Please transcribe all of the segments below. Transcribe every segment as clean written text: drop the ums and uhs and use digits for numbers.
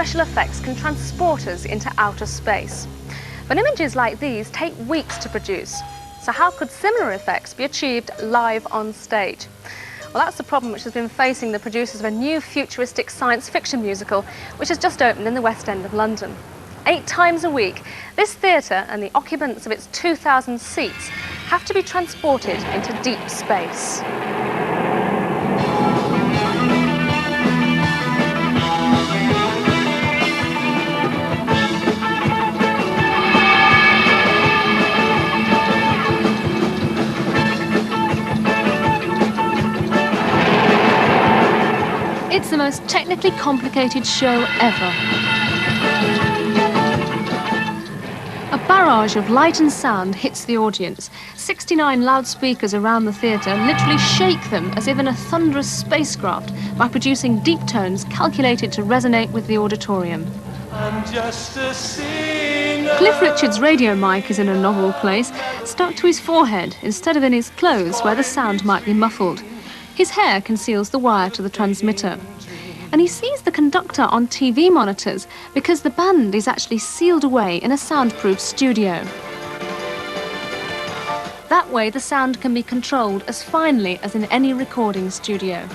special effects can transport us into outer space. But images like these take weeks to produce. So how could similar effects be achieved live on stage? Well, that's the problem which has been facing the producers of a new futuristic science fiction musical which has just opened in the West End of London. 8 times a week, this theatre and the occupants of its 2,000 seats have to be transported into deep space. It's the most technically complicated show ever. A barrage of light and sound hits the audience. 69 loudspeakers around the theatre literally shake them as if in a thunderous spacecraft by producing deep tones calculated to resonate with the auditorium. I'm just a singer. Cliff Richard's radio mic is in a novel place, stuck to his forehead instead of in his clothes where the sound might be muffled. His hair conceals the wire to the transmitter. And he sees the conductor on TV monitors because the band is actually sealed away in a soundproof studio. That way the sound can be controlled as finely as in any recording studio.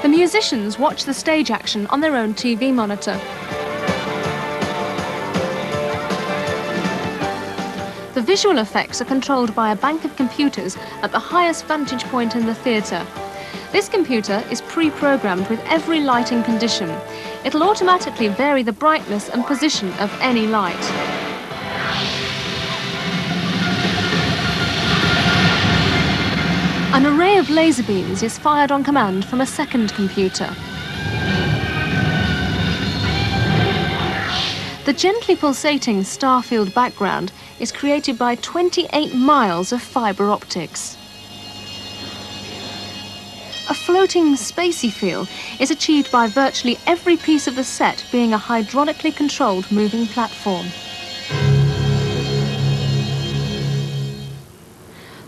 The musicians watch the stage action on their own TV monitor. The visual effects are controlled by a bank of computers at the highest vantage point in the theatre. This computer is pre-programmed with every lighting condition. It'll automatically vary the brightness and position of any light. An array of laser beams is fired on command from a second computer. The gently pulsating star-field background is created by 28 miles of fibre optics. A floating, spacey feel is achieved by virtually every piece of the set being a hydraulically controlled moving platform.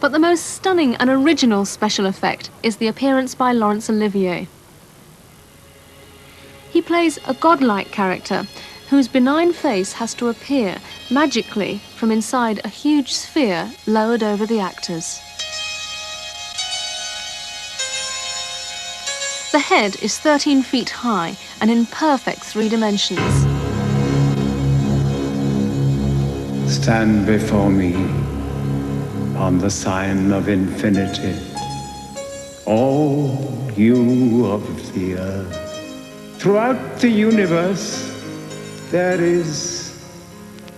But the most stunning and original special effect is the appearance by Laurence Olivier. He plays a godlike character whose benign face has to appear magically from inside a huge sphere lowered over the actors. The head is 13 feet high and in perfect 3 dimensions. Stand before me on the sign of infinity, all you of the earth. Throughout the universe, there is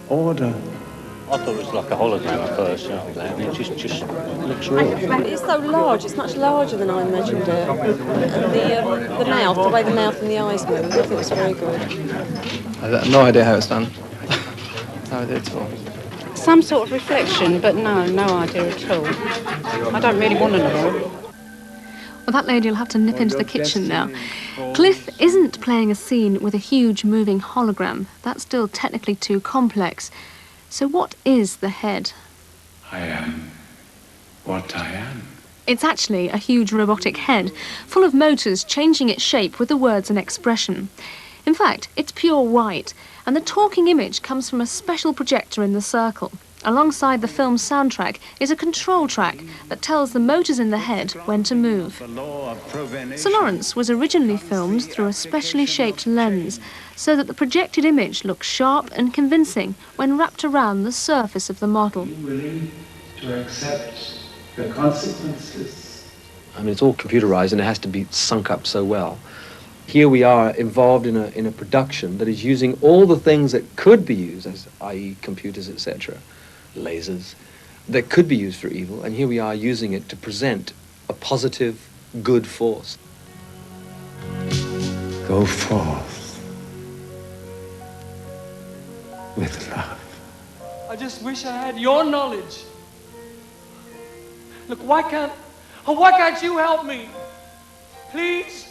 order. I thought it was like a hologram at first, and it just looks real. It's so large, it's much larger than I imagined it. And the mouth, the way the mouth and the eyes move, I think it's very good. I have no idea how it's done. No idea at all. Some sort of reflection, but no idea at all. I don't really want to know. Well, that lady will have to nip into the kitchen now. Cliff isn't playing a scene with a huge moving hologram. That's still technically too complex. So what is the head? I am what I am. It's actually a huge robotic head, full of motors changing its shape with the words and expression. In fact, it's pure white, and the talking image comes from a special projector in the circle. Alongside the film's soundtrack is a control track that tells the motors in the head when to move. Sir Laurence was originally filmed through a specially shaped lens, so that the projected image looks sharp and convincing when wrapped around the surface of the model. Are you willing to accept the consequences? I mean, it's all computerized and it has to be sunk up so well. Here we are involved in a production that is using all the things that could be used, as i.e. computers, etc., lasers, that could be used for evil, and here we are using it to present a positive, good force. Go forth with love. I just wish I had your knowledge. Look, why can't you help me? Please?